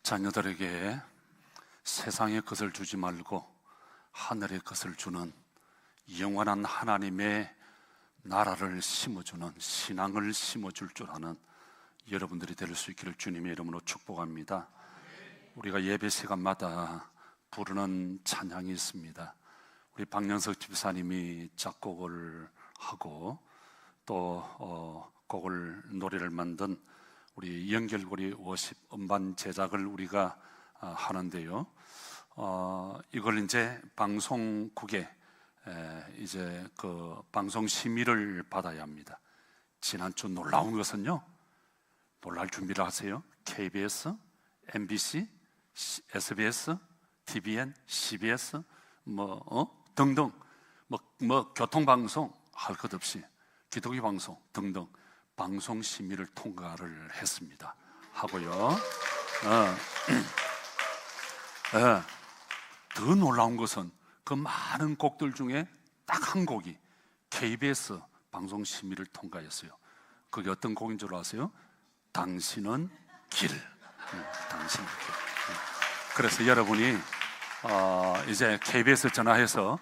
자녀들에게 세상의 것을 주지 말고 하늘의 것을 주는 영원한 하나님의 나라를 심어주는 신앙을 심어줄 줄 아는 여러분들이 될 수 있기를 주님의 이름으로 축복합니다. 우리가 예배 시간마다 부르는 찬양이 있습니다. 우리 박영석 집사님이 작곡을 하고 또 노래를 만든 우리 연결고리 워십 음반 제작을 우리가 하는데요. 이걸 이제 방송국에 이제 그 방송 심의를 받아야 합니다. 지난주 놀라운 것은요, 놀랄 준비를 하세요. KBS, MBC, SBS, TVN, CBS 등등 교통방송 할 것 없이 기독교 방송 등등 방송 심의를 통과를 했습니다. 하고요. 더 놀라운 것은 그 많은 곡들 중에 딱 한 곡이 KBS 방송 심의를 통과했어요. 그게 어떤 곡인 줄 아세요? 당신은 길. 당신은 길. 그래서 여러분이 이제 KBS 전화해서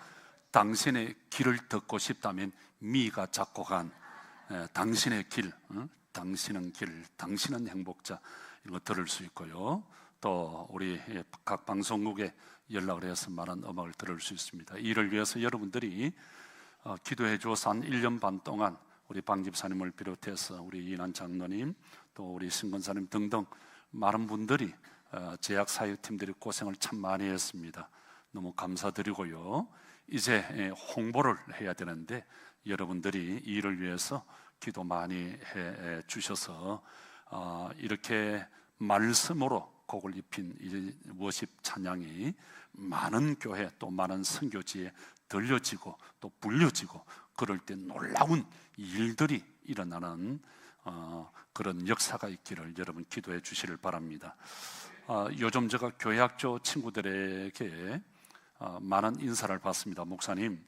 당신의 길을 듣고 싶다면 미가 작곡한 당신의 길, 당신은 길, 당신은 행복자, 이거 들을 수 있고요. 또 우리 각 방송국에 연락을 해서 많은 음악을 들을 수 있습니다. 이를 위해서 여러분들이 기도해 주어서 한 1년 반 동안 우리 방 집사님을 비롯해서 우리 이난 장로님, 또 우리 신건사님 등등 많은 분들이 제약 사역팀들이 고생을 참 많이 했습니다. 너무 감사드리고요. 이제 홍보를 해야 되는데 여러분들이 이를 위해서 기도 많이 해 주셔서 이렇게 말씀으로 곡을 입힌 이 워십 찬양이 많은 교회 또 많은 선교지에 들려지고 또 불려지고 그럴 때 놀라운 일들이 일어나는 그런 역사가 있기를 여러분 기도해 주시길 바랍니다. 요즘 제가 교회학교 친구들에게 많은 인사를 받습니다. 목사님,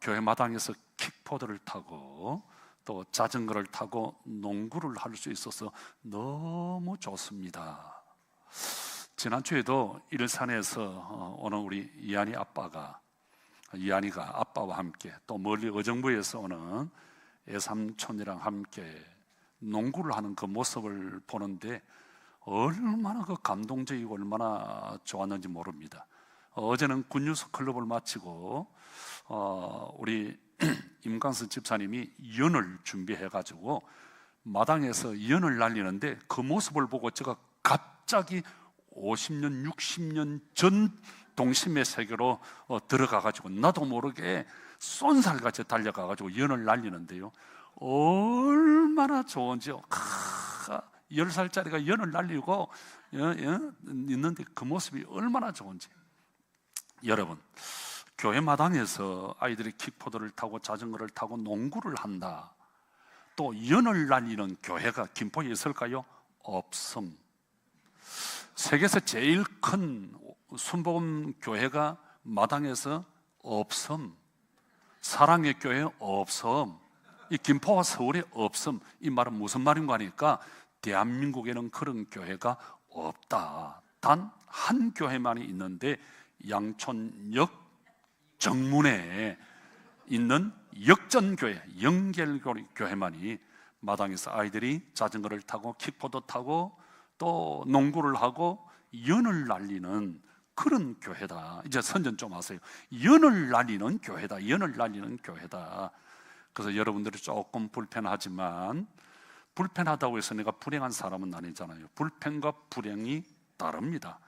교회 마당에서 킥보드를 타고 또 자전거를 타고 농구를 할 수 있어서 너무 좋습니다. 지난주에도 일산에서 오는 우리 이한이가 아빠와 함께 또 멀리 의정부에서 오는 애삼촌이랑 함께 농구를 하는 그 모습을 보는데 얼마나 그 감동적이고 얼마나 좋았는지 모릅니다. 어제는 굿뉴스 클럽을 마치고 우리 임강선 집사님이 연을 준비해가지고 마당에서 연을 날리는데 그 모습을 보고 제가 갑자기 50년, 60년 전 동심의 세계로 들어가가지고 나도 모르게 쏜살같이 달려가가지고 연을 날리는데요, 얼마나 좋은지요. 10살짜리가 연을 날리고 있는데 그 모습이 얼마나 좋은지. 여러분, 교회 마당에서 아이들이 킥보드를 타고 자전거를 타고 농구를 한다, 또 연을 날리는 교회가 김포에 있을까요? 없음. 세계에서 제일 큰 순복음 교회가 마당에서 없음. 사랑의 교회 없음. 이 김포와 서울에 없음. 이 말은 무슨 말인가 하니까 대한민국에는 그런 교회가 없다. 단 한 교회만이 있는데 양촌역 정문에 있는 역전교회, 연결교회만이 마당에서 아이들이 자전거를 타고 킥보드 타고 또 농구를 하고 연을 날리는 그런 교회다. 이제 선전 좀 하세요. 연을 날리는 교회다. 연을 날리는 교회다. 그래서 여러분들이 조금 불편하지만, 불편하다고 해서 내가 불행한 사람은 아니잖아요. 불편과 불행이 다릅니다.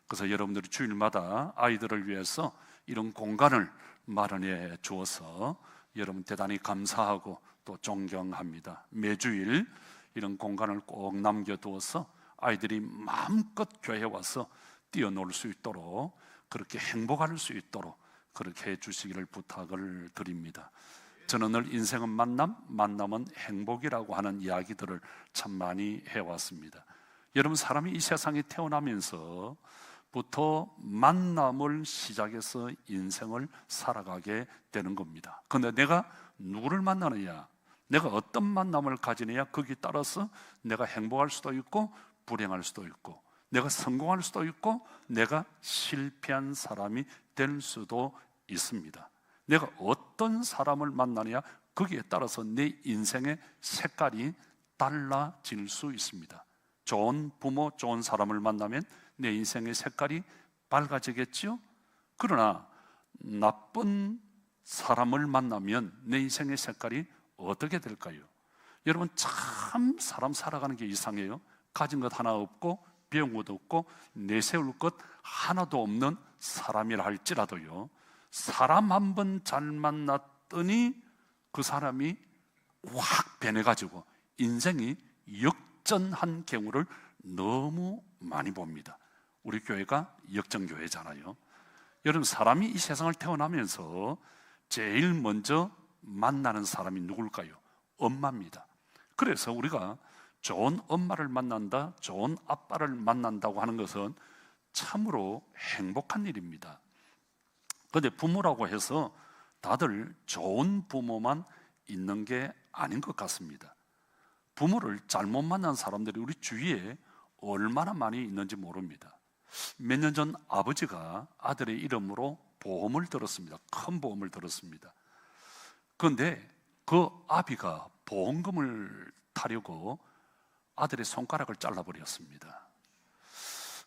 그래서 여러분들이 주일마다 아이들을 위해서 이런 공간을 마련해 주어서 여러분 대단히 감사하고 또 존경합니다. 매주일 이런 공간을 꼭 남겨두어서 아이들이 마음껏 교회에 와서 뛰어놀 수 있도록, 그렇게 행복할 수 있도록 그렇게 해주시기를 부탁을 드립니다. 저는 늘 인생은 만남, 만남은 행복이라고 하는 이야기들을 참 많이 해왔습니다. 여러분, 사람이 이 세상에 태어나면서 부터 만남을 시작해서 인생을 살아가게 되는 겁니다. 그런데 내가 누구를 만나느냐, 내가 어떤 만남을 가지느냐, 거기에 따라서 내가 행복할 수도 있고 불행할 수도 있고 내가 성공할 수도 있고 내가 실패한 사람이 될 수도 있습니다. 내가 어떤 사람을 만나느냐, 거기에 따라서 내 인생의 색깔이 달라질 수 있습니다. 좋은 부모, 좋은 사람을 만나면 내 인생의 색깔이 밝아지겠지요? 그러나 나쁜 사람을 만나면 내 인생의 색깔이 어떻게 될까요? 여러분, 참 사람 살아가는 게 이상해요. 가진 것 하나 없고 배운 것 없고 내세울 것 하나도 없는 사람이라 할지라도요, 사람 한 번 잘 만났더니 그 사람이 확 변해가지고 인생이 역전한 경우를 너무 많이 봅니다. 우리 교회가 역전교회잖아요. 여러분, 사람이 이 세상을 태어나면서 제일 먼저 만나는 사람이 누굴까요? 엄마입니다. 그래서 우리가 좋은 엄마를 만난다, 좋은 아빠를 만난다고 하는 것은 참으로 행복한 일입니다. 그런데 부모라고 해서 다들 좋은 부모만 있는 게 아닌 것 같습니다. 부모를 잘못 만난 사람들이 우리 주위에 얼마나 많이 있는지 모릅니다. 몇 년 전 아버지가 아들의 이름으로 보험을 들었습니다. 큰 보험을 들었습니다. 그런데 그 아비가 보험금을 타려고 아들의 손가락을 잘라버렸습니다.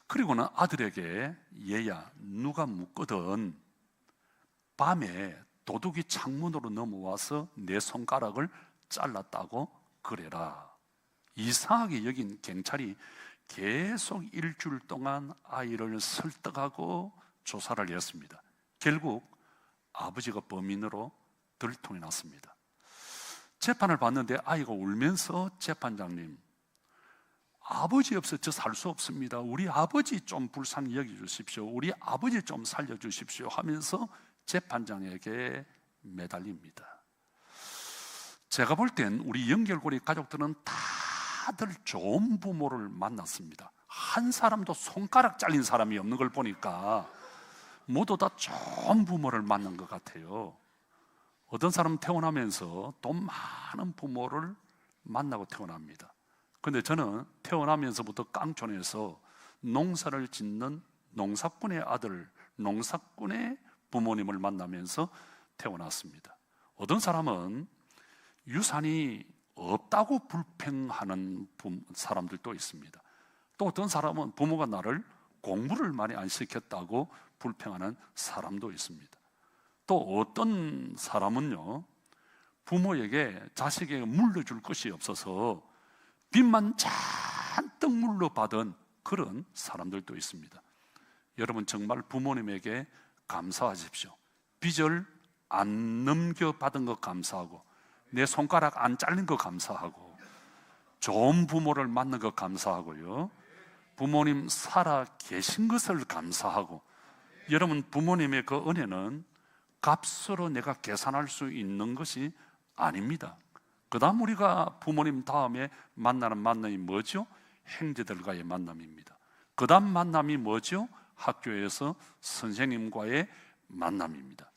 그리고는 아들에게, 얘야, 누가 묻거든 밤에 도둑이 창문으로 넘어와서 내 손가락을 잘랐다고 그래라. 이상하게 여긴 경찰이 계속 일주일 동안 아이를 설득하고 조사를 했습니다. 결국 아버지가 범인으로 들통이 났습니다. 재판을 받는데 아이가 울면서, 재판장님, 아버지 없어 저 살 수 없습니다. 우리 아버지 좀 불쌍히 여겨주십시오. 우리 아버지 좀 살려주십시오 하면서 재판장에게 매달립니다. 제가 볼 땐 우리 연결고리 가족들은 다들 좋은 부모를 만났습니다. 한 사람도 손가락 잘린 사람이 없는 걸 보니까 모두 다 좋은 부모를 만난 것 같아요. 어떤 사람은 태어나면서 또 많은 부모를 만나고 태어납니다. 그런데 저는 태어나면서부터 깡촌에서 농사를 짓는 농사꾼의 아들, 농사꾼의 부모님을 만나면서 태어났습니다. 어떤 사람은 유산이 없다고 불평하는 사람들도 있습니다. 또 어떤 사람은 부모가 나를 공부를 많이 안 시켰다고 불평하는 사람도 있습니다. 또 어떤 사람은요, 부모에게 자식에게 물려줄 것이 없어서 빚만 잔뜩 물려받은 그런 사람들도 있습니다. 여러분, 정말 부모님에게 감사하십시오. 빚을 안 넘겨받은 거 감사하고, 내 손가락 안 잘린 거 감사하고, 좋은 부모를 만난 거 감사하고요, 부모님 살아 계신 것을 감사하고. 여러분, 부모님의 그 은혜는 값으로 내가 계산할 수 있는 것이 아닙니다. 그 다음 우리가 부모님 다음에 만나는 만남이 뭐죠? 형제들과의 만남입니다. 그 다음 만남이 뭐죠? 학교에서 선생님과의 만남입니다.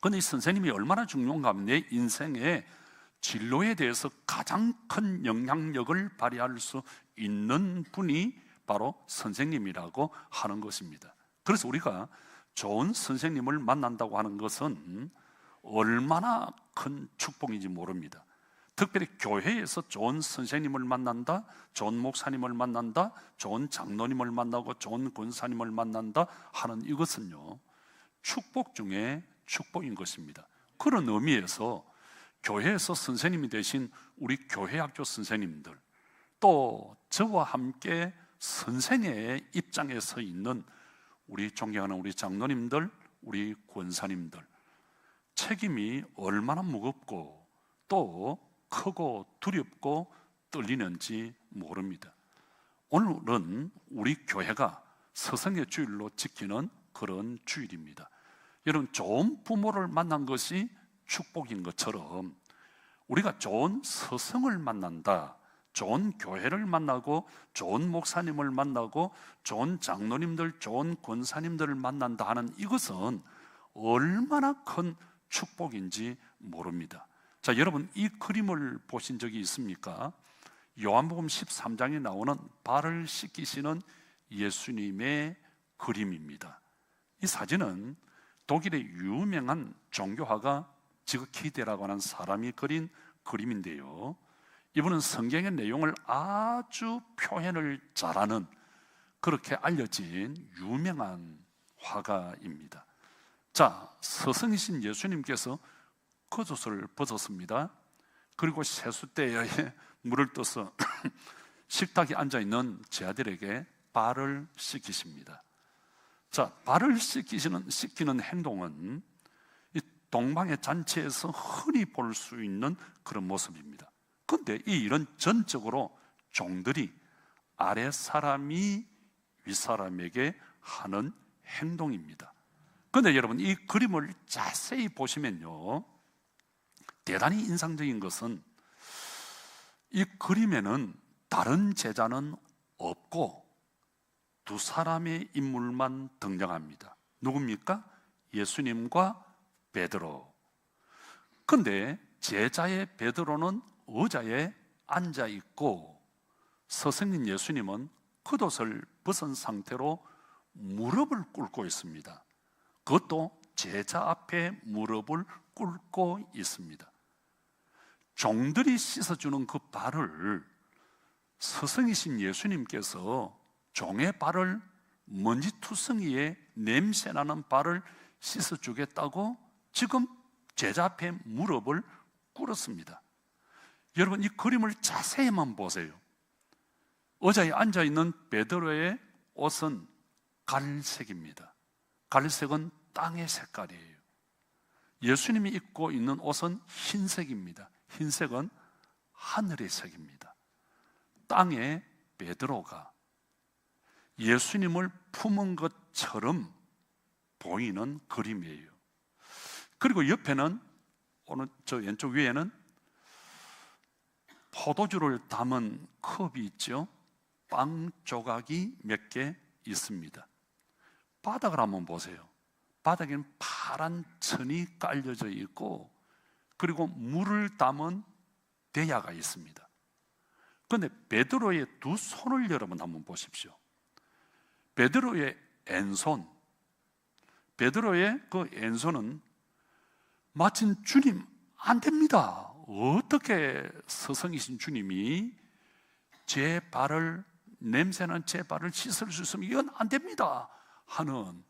그런데 이 선생님이 얼마나 중요한가 하면 내 인생의 진로에 대해서 가장 큰 영향력을 발휘할 수 있는 분이 바로 선생님이라고 하는 것입니다. 그래서 우리가 좋은 선생님을 만난다고 하는 것은 얼마나 큰 축복인지 모릅니다. 특별히 교회에서 좋은 선생님을 만난다, 좋은 목사님을 만난다, 좋은 장로님을 만나고 좋은 권사님을 만난다 하는 이것은요, 축복 중에 축복인 것입니다. 그런 의미에서 교회에서 선생님이 되신 우리 교회학교 선생님들, 또 저와 함께 선생의 입장에 서 있는 우리 존경하는 우리 장로님들, 우리 권사님들, 책임이 얼마나 무겁고 또 크고 두렵고 떨리는지 모릅니다. 오늘은 우리 교회가 서성의 주일로 지키는 그런 주일입니다. 여러분, 좋은 부모를 만난 것이 축복인 것처럼 우리가 좋은 서성을 만난다, 좋은 교회를 만나고 좋은 목사님을 만나고 좋은 장로님들, 좋은 권사님들을 만난다 하는 이것은 얼마나 큰 축복인지 모릅니다. 자, 여러분, 이 그림을 보신 적이 있습니까? 요한복음 13장에 나오는 발을 씻기시는 예수님의 그림입니다. 이 사진은 독일의 유명한 종교화가 지그키데라고 하는 사람이 그린 그림인데요, 이분은 성경의 내용을 아주 표현을 잘하는, 그렇게 알려진 유명한 화가입니다. 자, 스승이신 예수님께서 겉옷을 벗었습니다. 그리고 세숫대에 물을 떠서 식탁에 앉아있는 제자들에게 발을 씻기십니다. 자, 발을 씻기는 행동은 이 동방의 잔치에서 흔히 볼 수 있는 그런 모습입니다. 그런데 이 일은 전적으로 종들이 아래 사람이 윗 사람에게 하는 행동입니다. 그런데 여러분, 이 그림을 자세히 보시면요, 대단히 인상적인 것은 이 그림에는 다른 제자는 없고 두 사람의 인물만 등장합니다. 누굽니까? 예수님과 베드로. 그런데 제자의 베드로는 의자에 앉아 있고 스승인 예수님은 겉옷을 벗은 상태로 무릎을 꿇고 있습니다. 그것도 제자 앞에 무릎을 꿇고 있습니다. 종들이 씻어주는 그 발을 스승이신 예수님께서 종의 발을, 먼지투성이에 냄새나는 발을 씻어주겠다고 지금 제자 앞에 무릎을 꿇었습니다. 여러분, 이 그림을 자세히만 보세요. 의자에 앉아있는 베드로의 옷은 갈색입니다. 갈색은 땅의 색깔이에요. 예수님이 입고 있는 옷은 흰색입니다. 흰색은 하늘의 색입니다. 땅에 베드로가 예수님을 품은 것처럼 보이는 그림이에요. 그리고 옆에는, 오늘 저 왼쪽 위에는 포도주를 담은 컵이 있죠. 빵 조각이 몇 개 있습니다. 바닥을 한번 보세요. 바닥에는 파란 천이 깔려져 있고, 그리고 물을 담은 대야가 있습니다. 그런데 베드로의 두 손을 여러분 한번 보십시오. 베드로의 왼손, 베드로의 그 왼손은 마침 주님, 안 됩니다. 어떻게 스승이신 주님이 제 발을, 냄새나는 제 발을 씻을 수 있으면 이건 안 됩니다 하는,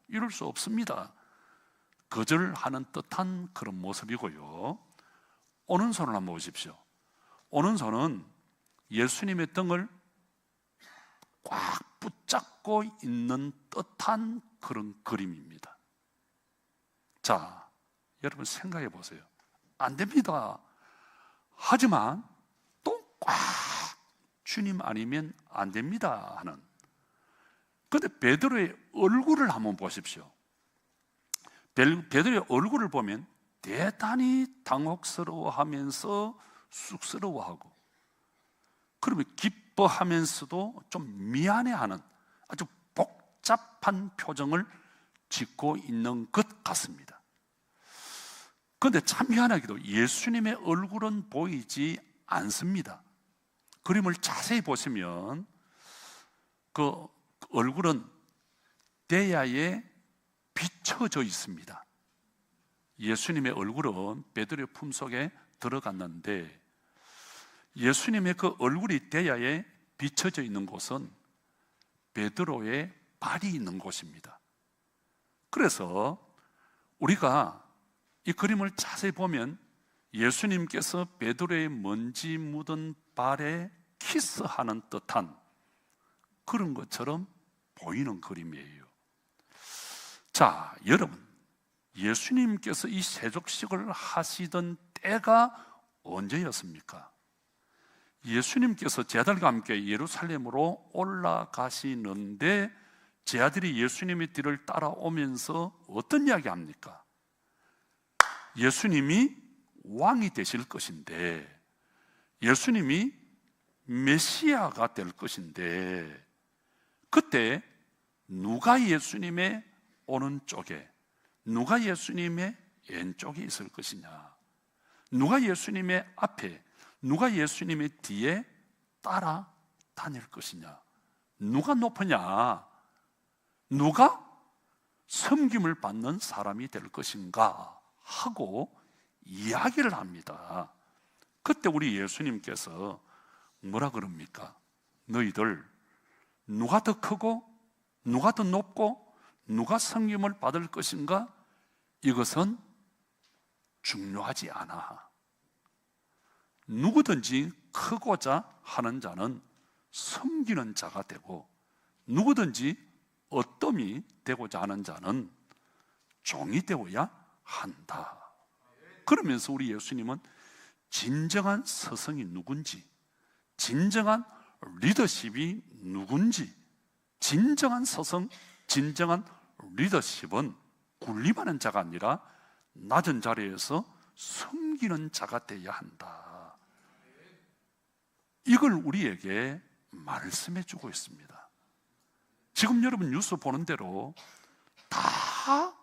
이럴 수 없습니다, 거절하는 듯한 그런 모습이고요. 오른손을 한번 보십시오. 오른손은 예수님의 등을 꽉 붙잡고 있는 듯한 그런 그림입니다. 자, 여러분 생각해 보세요. 안 됩니다. 하지만 또 꽉 주님 아니면 안 됩니다 하는. 그런데 베드로의 얼굴을 한번 보십시오. 베드로의 얼굴을 보면 대단히 당혹스러워하면서 쑥스러워하고, 그러면 기뻐하면서도 좀 미안해하는 아주 복잡한 표정을 짓고 있는 것 같습니다. 그런데 참 희한하게도 예수님의 얼굴은 보이지 않습니다. 그림을 자세히 보시면 그 얼굴은 대야에 비춰져 있습니다. 예수님의 얼굴은 베드로의 품속에 들어갔는데, 예수님의 그 얼굴이 대야에 비춰져 있는 곳은 베드로의 발이 있는 곳입니다. 그래서 우리가 이 그림을 자세히 보면 예수님께서 베드로의 먼지 묻은 발에 키스하는 듯한 그런 것처럼 보이는 그림이에요. 자, 여러분, 예수님께서 이 세족식을 하시던 때가 언제였습니까? 예수님께서 제자들과 함께 예루살렘으로 올라가시는데 제자들이 예수님의 뒤를 따라오면서 어떤 이야기 합니까? 예수님이 왕이 되실 것인데, 예수님이 메시아가 될 것인데, 그때 누가 예수님의 오른쪽에, 누가 예수님의 왼쪽에 있을 것이냐, 누가 예수님의 앞에, 누가 예수님의 뒤에 따라 다닐 것이냐? 누가 높으냐? 누가 섬김을 받는 사람이 될 것인가? 하고 이야기를 합니다. 그때 우리 예수님께서 뭐라 그럽니까? 너희들 누가 더 크고 누가 더 높고 누가 섬김을 받을 것인가? 이것은 중요하지 않아. 누구든지 크고자 하는 자는 섬기는 자가 되고, 누구든지 어떠미 되고자 하는 자는 종이 되어야 한다. 그러면서 우리 예수님은 진정한 서성이 누군지, 진정한 리더십이 누군지, 진정한 서성, 진정한 리더십은 군림하는 자가 아니라 낮은 자리에서 섬기는 자가 되어야 한다. 이걸 우리에게 말씀해 주고 있습니다. 지금 여러분 뉴스 보는 대로 다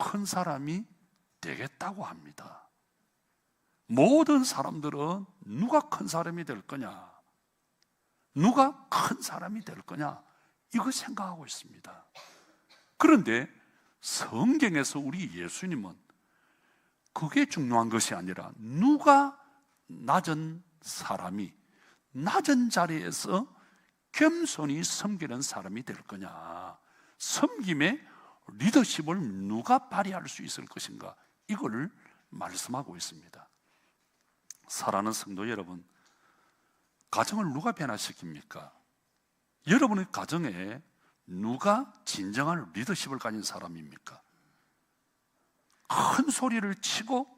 큰 사람이 되겠다고 합니다. 모든 사람들은 누가 큰 사람이 될 거냐, 누가 큰 사람이 될 거냐, 이거 생각하고 있습니다. 그런데 성경에서 우리 예수님은 그게 중요한 것이 아니라 누가 낮은 사람이 낮은 자리에서 겸손히 섬기는 사람이 될 거냐, 섬김의 리더십을 누가 발휘할 수 있을 것인가, 이걸 말씀하고 있습니다. 사랑하는 성도 여러분, 가정을 누가 변화시킵니까? 여러분의 가정에 누가 진정한 리더십을 가진 사람입니까? 큰 소리를 치고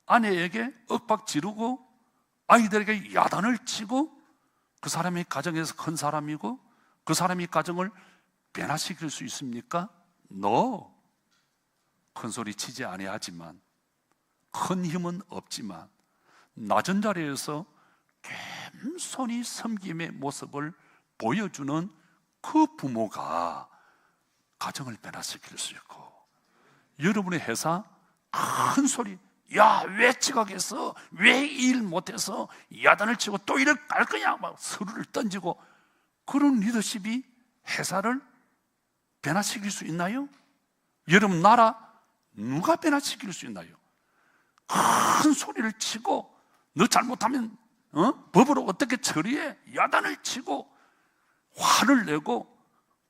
아내에게 윽박 지르고 아이들에게 야단을 치고 그 사람이 가정에서 큰 사람이고 그 사람이 가정을 변화시킬 수 있습니까? No. 큰 소리 치지 아니하지만, 큰 힘은 없지만 낮은 자리에서 겸손히 섬김의 모습을 보여주는 그 부모가 가정을 변화시킬 수 있고, 여러분의 회사 큰 소리, 야, 왜 지각했어? 왜 일 못해서 야단을 치고 또 일을 갈 거냐? 막 서류를 던지고, 그런 리더십이 회사를 변화시킬 수 있나요? 여러분 나라 누가 변화시킬 수 있나요? 큰 소리를 치고 너 잘못하면 법으로 어떻게 처리해? 야단을 치고 화를 내고,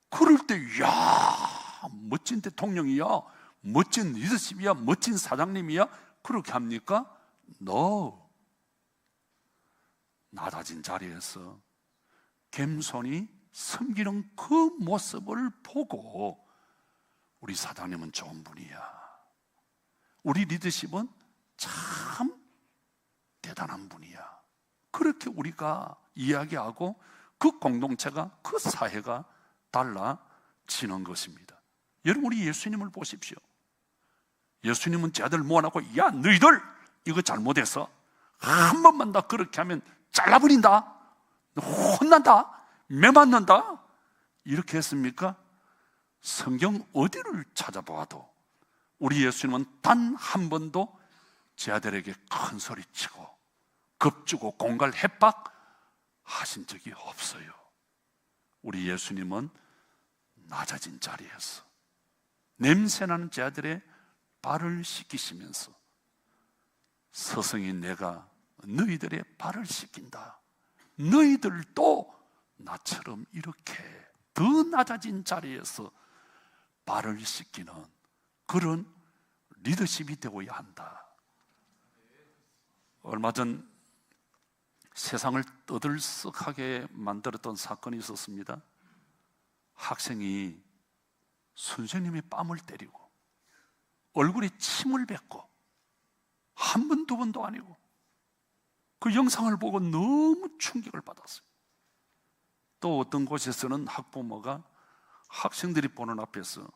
그럴 때 야, 멋진 대통령이야, 멋진 리더십이야, 멋진 사장님이야, 그렇게 합니까? No. 낮아진 자리에서 겸손히 섬기는 그 모습을 보고 우리 사장님은 좋은 분이야, 우리 리더십은 참 대단한 분이야, 그렇게 우리가 이야기하고 그 공동체가, 그 사회가 달라지는 것입니다. 여러분, 우리 예수님을 보십시오. 예수님은 제 아들 모아놓고, 야, 너희들 이거 잘못해서 한 번만 더 그렇게 하면 잘라버린다, 혼난다, 매맞는다, 이렇게 했습니까? 성경 어디를 찾아보아도 우리 예수님은 단 한 번도 제 아들에게 큰 소리치고 겁주고 공갈 협박 하신 적이 없어요. 우리 예수님은 낮아진 자리에서 냄새나는 제 아들의 발을 씻기시면서, 서성이 내가 너희들의 발을 씻긴다, 너희들도 나처럼 이렇게 더 낮아진 자리에서 발을 씻기는 그런 리더십이 되어야 한다. 얼마 전 세상을 떠들썩하게 만들었던 사건이 있었습니다. 학생이 선생님의 뺨을 때리고 얼굴에 침을 뱉고, 한 번, 두 번도 아니고, 그 영상을 보고 너무 충격을 받았어요. 또 어떤 곳에서는 학부모가 학생들이 보는 앞에서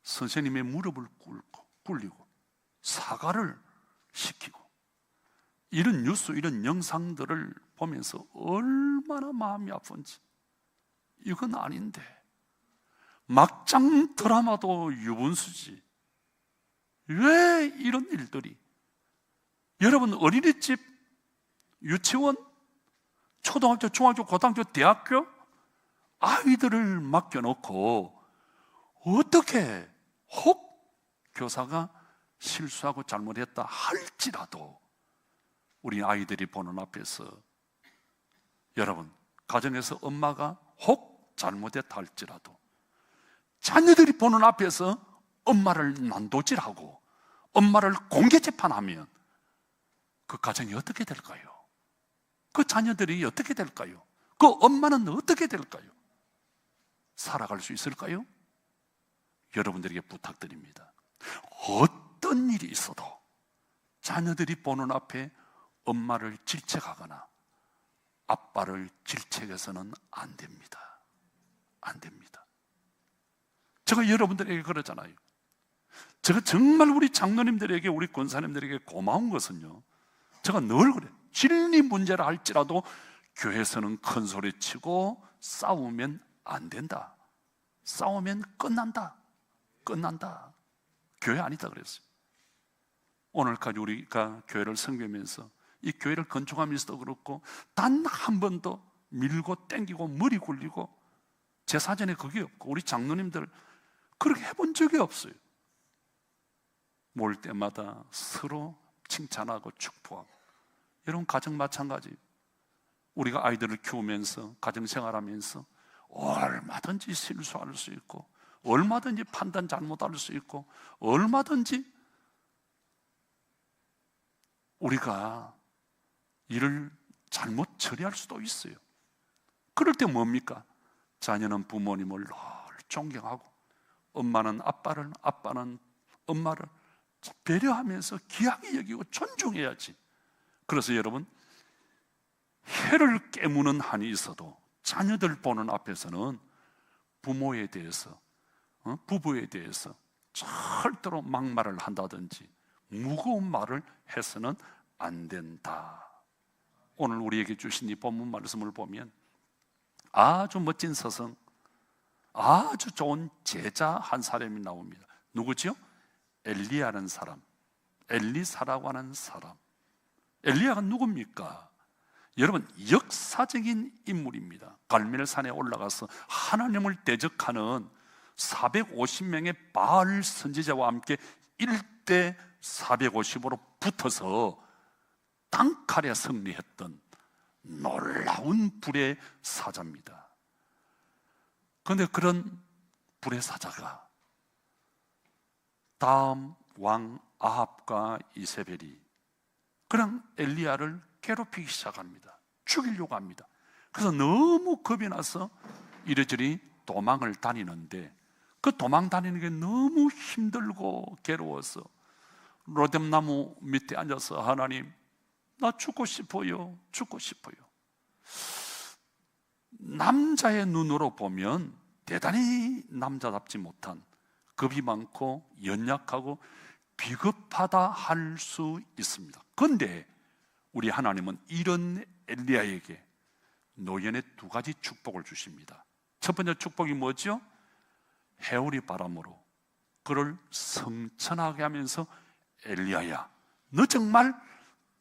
선생님의 무릎을 꿇리고 사과를 시키고, 이런 뉴스, 이런 영상들을 보면서 얼마나 마음이 아픈지. 이건 아닌데, 막장 드라마도 유분수지, 왜 이런 일들이? 여러분, 어린이집 유치원, 초등학교, 중학교, 고등학교, 대학교 아이들을 맡겨놓고 어떻게 혹 교사가 실수하고 잘못했다 할지라도 우리 아이들이 보는 앞에서, 여러분, 가정에서 엄마가 혹 잘못했다 할지라도 자녀들이 보는 앞에서 엄마를 난도질하고 엄마를 공개 재판하면 그 가정이 어떻게 될까요? 그 자녀들이 어떻게 될까요? 그 엄마는 어떻게 될까요? 살아갈 수 있을까요? 여러분들에게 부탁드립니다. 어떤 일이 있어도 자녀들이 보는 앞에 엄마를 질책하거나 아빠를 질책해서는 안 됩니다. 안 됩니다. 제가 여러분들에게 그러잖아요. 제가 정말 우리 장로님들에게, 우리 권사님들에게 고마운 것은요, 제가 늘 그래요. 진리 문제라 할지라도 교회에서는 큰 소리 치고 싸우면 안 된다. 싸우면 끝난다. 끝난다. 교회 아니다 그랬어요. 오늘까지 우리가 교회를 섬기면서 이 교회를 건축하면서도 그렇고 단 한 번도 밀고 땡기고 머리 굴리고 제 사전에 그게 없고 우리 장로님들 그렇게 해본 적이 없어요. 모일 때마다 서로 칭찬하고 축복하고. 여러분, 가정 마찬가지. 우리가 아이들을 키우면서 가정생활하면서 얼마든지 실수할 수 있고 얼마든지 판단 잘못할 수 있고 얼마든지 우리가 일을 잘못 처리할 수도 있어요. 그럴 때 뭡니까? 자녀는 부모님을 늘 존경하고 엄마는 아빠를, 아빠는 엄마를 배려하면서 귀하게 여기고 존중해야지. 그래서 여러분, 혀를 깨무는 한이 있어도 자녀들 보는 앞에서는 부모에 대해서, 부부에 대해서 절대로 막말을 한다든지 무거운 말을 해서는 안 된다. 오늘 우리에게 주신 이 본문 말씀을 보면 아주 멋진 서성, 아주 좋은 제자 한 사람이 나옵니다. 누구죠? 엘리야라는 사람, 엘리사라고 하는 사람. 엘리야가 누굽니까? 여러분, 역사적인 인물입니다. 갈멜산에 올라가서 하나님을 대적하는 450명의 바알 선지자와 함께 1대 450으로 붙어서 단칼에 승리했던 놀라운 불의 사자입니다. 그런데 그런 불의 사자가 다음 왕 아합과 이세벨이 그냥 엘리야를 괴롭히기 시작합니다. 죽이려고 합니다. 그래서 너무 겁이 나서 이리저리 도망을 다니는데 그 도망 다니는 게 너무 힘들고 괴로워서 로뎀나무 밑에 앉아서 하나님, 나 죽고 싶어요. 죽고 싶어요. 남자의 눈으로 보면 대단히 남자답지 못한, 겁이 많고 연약하고 비겁하다 할 수 있습니다. 그런데 우리 하나님은 이런 엘리야에게 노년의 두 가지 축복을 주십니다. 첫 번째 축복이 뭐죠? 해오리 바람으로 그를 성천하게 하면서 엘리야야, 너 정말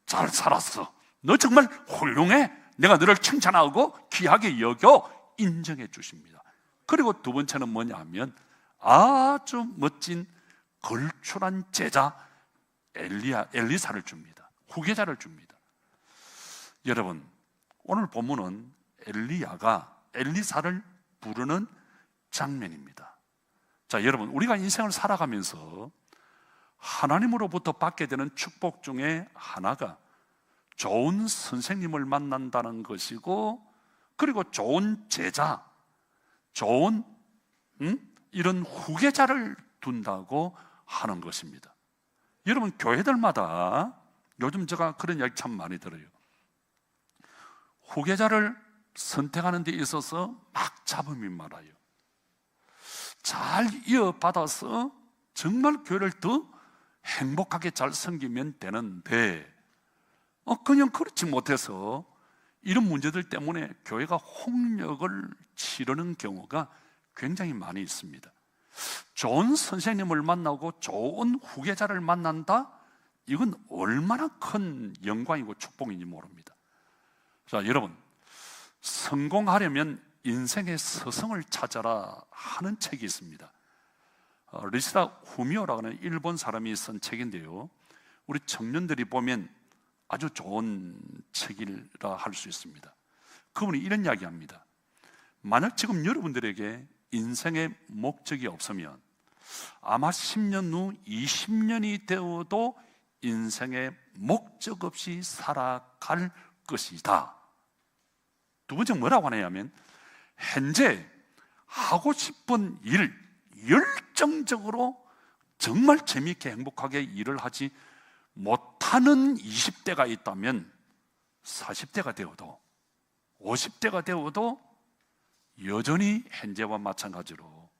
잘 살았어. 너 정말 훌륭해. 내가 너를 칭찬하고 귀하게 여겨 인정해 주십니다. 그리고 두 번째는 뭐냐 하면 아주 멋진 걸출한 제자 엘리사를 줍니다. 후계자를 줍니다. 여러분, 오늘 본문은 엘리야가 엘리사를 부르는 장면입니다. 자, 여러분, 우리가 인생을 살아가면서 하나님으로부터 받게 되는 축복 중에 하나가 좋은 선생님을 만난다는 것이고, 그리고 좋은 제자, 좋은 이런 후계자를 둔다고 하는 것입니다. 여러분, 교회들마다 요즘 제가 그런 이야기 참 많이 들어요. 후계자를 선택하는 데 있어서 막 잡음이 많아요. 잘 이어받아서 정말 교회를 더 행복하게 잘 섬기면 되는데 그냥 그렇지 못해서 이런 문제들 때문에 교회가 홍역을 치르는 경우가 굉장히 많이 있습니다. 좋은 선생님을 만나고 좋은 후계자를 만난다? 이건 얼마나 큰 영광이고 축복인지 모릅니다. 자, 여러분, 성공하려면 인생의 서성을 찾아라 하는 책이 있습니다. 리시다 후미오라고 하는 일본 사람이 쓴 책인데요, 우리 청년들이 보면 아주 좋은 책이라 할 수 있습니다. 그분이 이런 이야기합니다. 만약 지금 여러분들에게 인생의 목적이 없으면 아마 10년 후 20년이 되어도 인생의 목적 없이 살아갈 것이다. 두 번째 뭐라고 하냐면, 현재 하고 싶은 일 열정적으로 정말 재미있게 행복하게 일을 하지 못하는 20대가 있다면 40대가 되어도 50대가 되어도 여전히 현재와 마찬가지로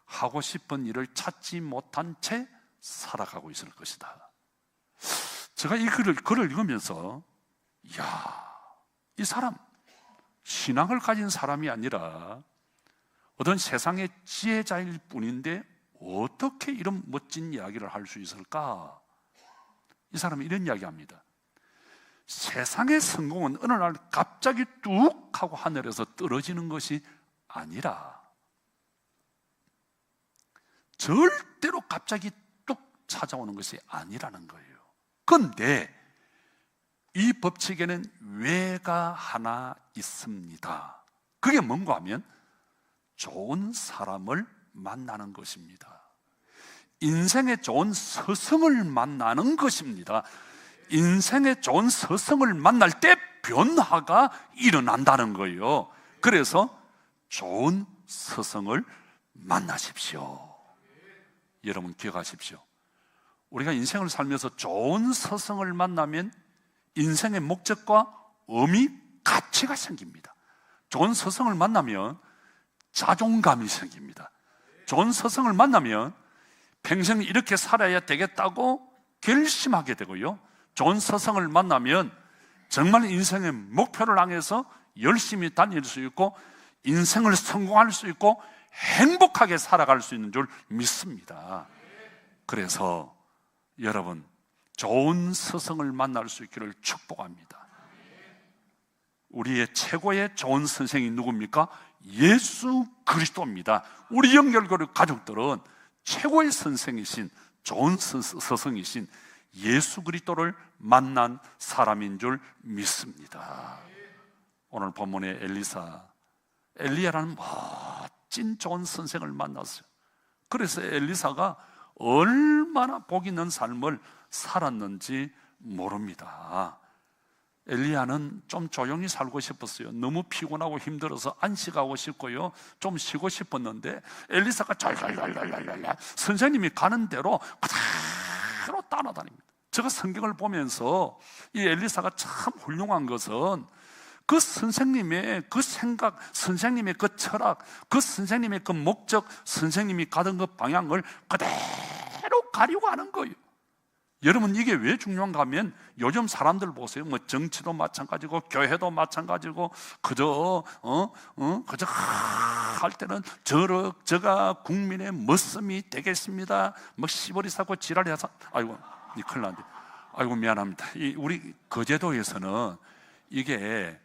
하고 싶은 일을 찾지 못한 채 살아가고 있을 것이다. 제가 이 글을 읽으면서, 이야, 이 사람 신앙을 가진 사람이 아니라 어떤 세상의 지혜자일 뿐인데 어떻게 이런 멋진 이야기를 할 수 있을까? 이 사람은 이런 이야기합니다. 세상의 성공은 어느 날 갑자기 뚝 하고 하늘에서 떨어지는 것이 아니라 절대로 갑자기 뚝 찾아오는 것이 아니라는 거예요. 그런데 이 법칙에는 왜가 하나 있습니다. 그게 뭔가 하면 좋은 사람을 만나는 것입니다. 인생의 좋은 스승을 만나는 것입니다. 인생의 좋은 스승을 만날 때 변화가 일어난다는 거예요. 그래서 좋은 스승을 만나십시오. 여러분 기억하십시오. 우리가 인생을 살면서 좋은 스승을 만나면 인생의 목적과 의미, 가치가 생깁니다. 좋은 스승을 만나면 자존감이 생깁니다. 좋은 스승을 만나면 평생 이렇게 살아야 되겠다고 결심하게 되고요, 좋은 스승을 만나면 정말 인생의 목표를 향해서 열심히 다닐 수 있고 인생을 성공할 수 있고 행복하게 살아갈 수 있는 줄 믿습니다. 그래서 여러분, 좋은 스승을 만날 수 있기를 축복합니다. 우리의 최고의 좋은 선생이 누굽니까? 예수 그리스도입니다. 우리 영결교회 가족들은 최고의 선생이신, 좋은 스승이신 예수 그리스도를 만난 사람인 줄 믿습니다. 오늘 본문의 엘리야라는 멋진 좋은 선생을 만났어요. 그래서 엘리사가 얼마나 복 있는 삶을 살았는지 모릅니다. 엘리야는 좀 조용히 살고 싶었어요. 너무 피곤하고 힘들어서 안식하고 싶고요, 좀 쉬고 싶었는데 엘리사가 잘잘잘잘잘잘 선생님이 가는 대로 그대로 따라다닙니다. 제가 성경을 보면서 이 엘리사가 참 훌륭한 것은 그 선생님의 그 생각, 선생님의 그 철학, 그 선생님의 그 목적, 선생님이 가던 그 방향을 그대로 가려고 하는 거예요. 여러분, 이게 왜 중요한가 하면 요즘 사람들 보세요. 뭐 정치도 마찬가지고 교회도 마찬가지고 그저 할 때는 저가 국민의 머슴이 되겠습니다. 뭐 시벌이 사고 지랄이 해서 아이고 큰일 났네. 아이고 미안합니다. 우리 거제도에서는 이게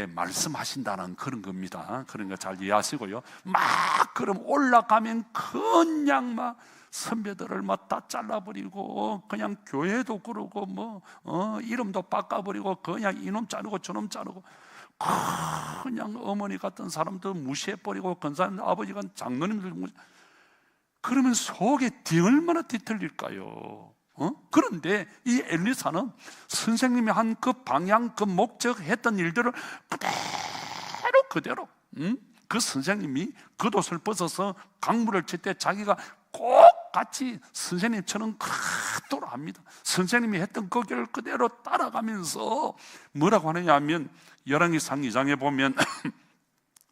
말씀하신다는 그런 겁니다. 그런 거 잘 이해하시고요. 막 그럼 올라가면 그냥 막 선배들을 막 다 잘라버리고 그냥 교회도 그러고 이름도 바꿔버리고 그냥 이놈 자르고 저놈 자르고 그냥 어머니 같은 사람도 무시해버리고 건사님 아버지가 장로님들 그러면 속에 얼마나 뒤틀릴까요? 그런데 이 엘리사는 선생님이 한 그 방향, 그 목적 했던 일들을 그대로 그 선생님이 겉옷을 벗어서 강물을 칠 때 자기가 꼭 같이 선생님처럼 그토록 합니다. 선생님이 했던 그 길을 그대로 따라가면서 뭐라고 하느냐 하면 열왕기상 2장에 보면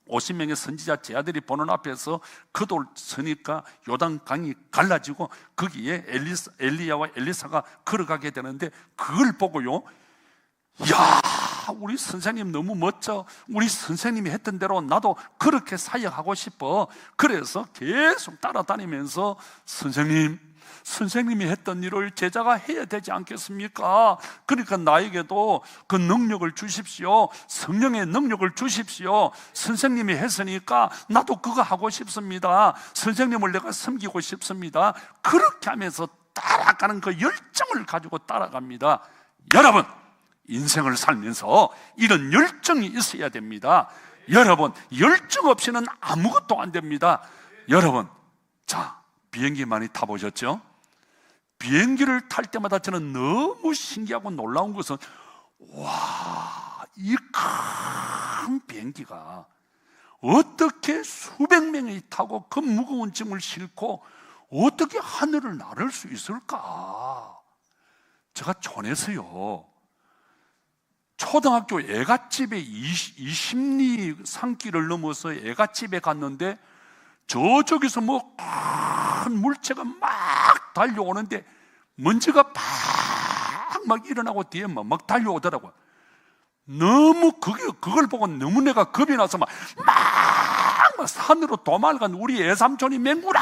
50명의 선지자 제자들이 보는 앞에서 그 돌 서니까 요단강이 갈라지고 거기에 엘리야와 엘리사가 걸어가게 되는데 그걸 보고요, 야, 우리 선생님 너무 멋져. 우리 선생님이 했던 대로 나도 그렇게 사역하고 싶어. 그래서 계속 따라다니면서 선생님, 선생님이 했던 일을 제자가 해야 되지 않겠습니까? 그러니까 나에게도 그 능력을 주십시오. 성령의 능력을 주십시오. 선생님이 했으니까 나도 그거 하고 싶습니다. 선생님을 내가 섬기고 싶습니다. 그렇게 하면서 따라가는 그 열정을 가지고 따라갑니다. 여러분, 인생을 살면서 이런 열정이 있어야 됩니다. 여러분, 열정 없이는 아무것도 안 됩니다. 여러분, 자, 비행기 많이 타보셨죠? 비행기를 탈 때마다 저는 너무 신기하고 놀라운 것은, 와, 이 큰 비행기가 어떻게 수백 명이 타고 그 무거운 짐을 싣고 어떻게 하늘을 나를 수 있을까? 제가 촌에서요, 초등학교 애갓집에 20리 산길을 넘어서 애갓집에 갔는데 저쪽에서 뭐 큰 물체가 막 달려오는데 먼지가 막 일어나고 뒤에 막 달려오더라고요. 너무 그걸 보고 너무 내가 겁이 나서 막 산으로 도망간 우리 애삼촌이 맹구라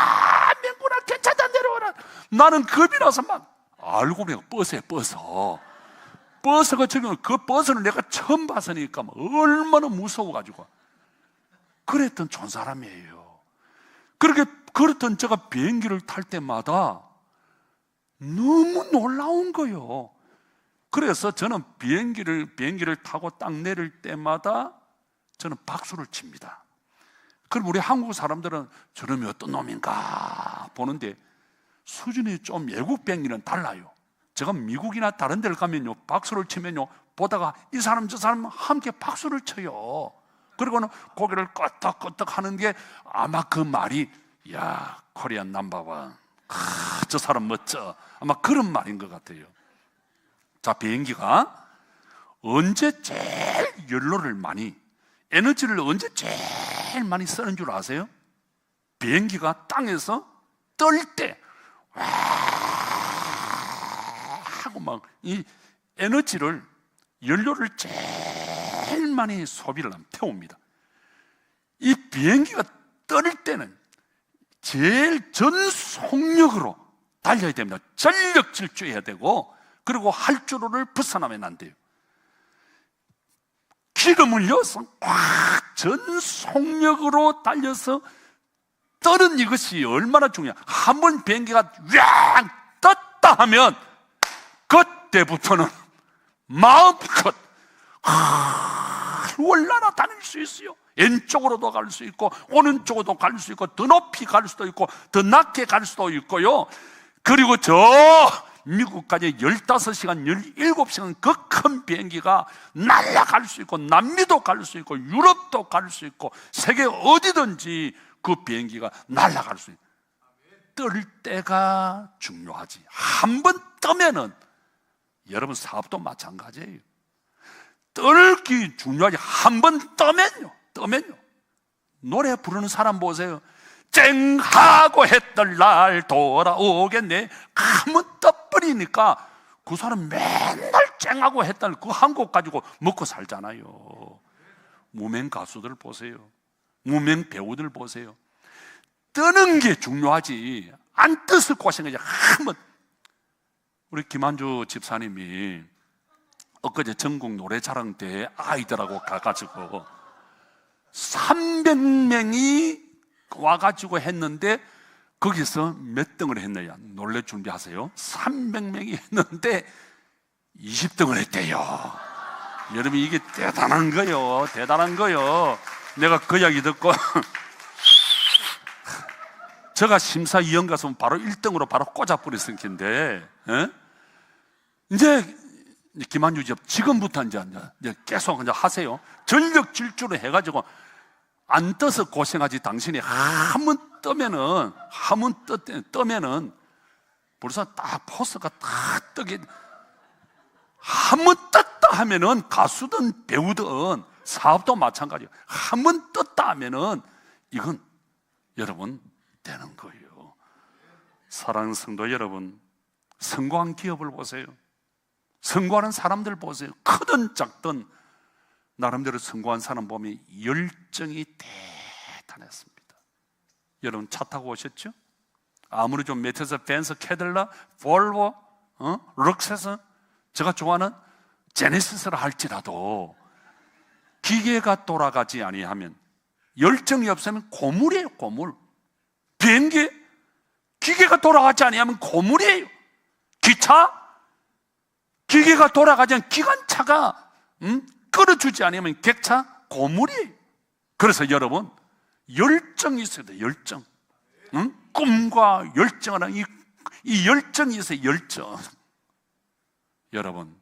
괜찮다 내려오라. 나는 겁이 나서 막 알고 보니까 버스가 저기 그 버스는 내가 처음 봤으니까 얼마나 무서워가지고 그랬던 촌사람이에요. 그렇던 제가 비행기를 탈 때마다 너무 놀라운 거예요. 그래서 저는 비행기를 타고 딱 내릴 때마다 저는 박수를 칩니다. 그럼 우리 한국 사람들은 저놈이 어떤 놈인가 보는데 수준이 좀 외국 비행기는 달라요. 제가 미국이나 다른 데를 가면요, 박수를 치면요, 보다가 이 사람 저 사람 함께 박수를 쳐요. 그리고는 고개를 끄덕끄덕 하는 게 아마 그 말이, 야, 코리안 넘버원, 저 사람 멋져, 아마 그런 말인 것 같아요. 자, 비행기가 언제 제일 연료를 많이, 에너지를 언제 제일 많이 쓰는 줄 아세요? 비행기가 땅에서 뜰 때 하고 막 이 에너지를, 연료를 제일 많이 소비를 하면 태웁니다. 이 비행기가 뜰 때는 제일 전속력으로 달려야 됩니다. 전력 질주해야 되고, 그리고 활주로를 벗어나면 안 돼요. 기름을 넣어서 꽉 전속력으로 달려서 떠는 이것이 얼마나 중요해요. 한 번 비행기가 쫙 떴다 하면 그때부터는 마음껏 올라라 다닐 수 있어요. 왼쪽으로도 갈 수 있고 오른쪽으로도 갈 수 있고 더 높이 갈 수도 있고 더 낮게 갈 수도 있고요. 그리고 저 미국까지 15시간, 17시간 그 큰 비행기가 날아갈 수 있고 남미도 갈 수 있고 유럽도 갈 수 있고 세계 어디든지 그 비행기가 날아갈 수 있고, 뜰 때가 중요하지. 한 번 뜨면은, 여러분 사업도 마찬가지예요. 떨기 중요하지. 한 번 뜨면요. 노래 부르는 사람 보세요. 쨍하고 했던 날 돌아오겠네. 한번 떠버리니까 그 사람 맨날 쨍하고 했던 그 한 곡 가지고 먹고 살잖아요. 무명 가수들 보세요. 무명 배우들 보세요. 뜨는 게 중요하지. 안 떠서 고생하지. 한번. 우리 김한주 집사님이 엊그제 전국 노래자랑 때 아이들하고 가가지고 300명이 와가지고 했는데 거기서 몇 등을 했느냐, 놀래 준비하세요. 300명이 했는데 20등을 했대요. 여러분, 이게 대단한 거요. 내가 그 이야기 듣고 제가 심사위원 가서 바로 1등으로 바로 꽂아버렸을 텐데, 이제 김한주 집 지금부터 이제 계속 이제 하세요. 전력 질주를 해가지고 안 떠서 고생하지. 당신이 한 번 뜨면은 벌써 딱 포스가 딱 뜨게. 한 번 떴다 하면은 가수든 배우든 사업도 마찬가지예요. 한 번 떴다 하면은 이건 여러분 되는 거예요. 사랑하는 성도 여러분, 성공한 기업을 보세요. 성공하는 사람들 보세요. 크든 작든 나름대로 성공한 사람 보면 열정이 대단했습니다. 여러분 차 타고 오셨죠? 아무리 좀 메르세데스 벤츠, 캐딜락, 볼보, 럭세스, 제가 좋아하는 제네시스를 할지라도 기계가 돌아가지 아니하면, 열정이 없으면 고물이에요. 고물. 비행기 기계가 돌아가지 아니하면 고물이에요. 기차 기계가 돌아가지 않으면, 기관차가 끌어주지 않으면 객차 고물이에요. 그래서 여러분, 열정이 있어야 돼요. 열정. 꿈과 열정을 하는 이 열정이 있어요. 열정. 여러분,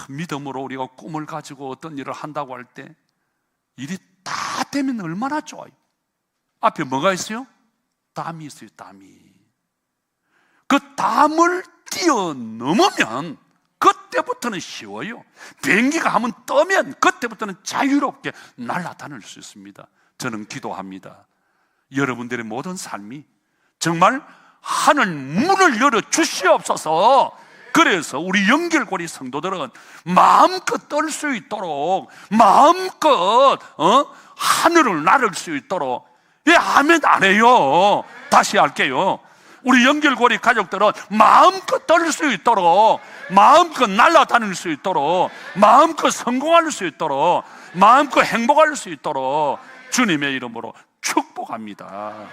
믿음으로 우리가 꿈을 가지고 어떤 일을 한다고 할 때 일이 다 되면 얼마나 좋아요. 앞에 뭐가 있어요? 담이 있어요. 담이. 그 담을 뛰어넘으면 그때부터는 쉬워요. 비행기가 한번 떠면 그때부터는 자유롭게 날아다닐 수 있습니다. 저는 기도합니다. 여러분들의 모든 삶이 정말 하늘 문을 열어 주시옵소서. 그래서 우리 연결고리 성도들은 마음껏 떨 수 있도록, 마음껏 하늘을 나를 수 있도록. 예, 아멘 안 해요. 다시 할게요. 우리 연결고리 가족들은 마음껏 떨 수 있도록, 마음껏 날아다닐 수 있도록, 마음껏 성공할 수 있도록, 마음껏 행복할 수 있도록 주님의 이름으로 축복합니다.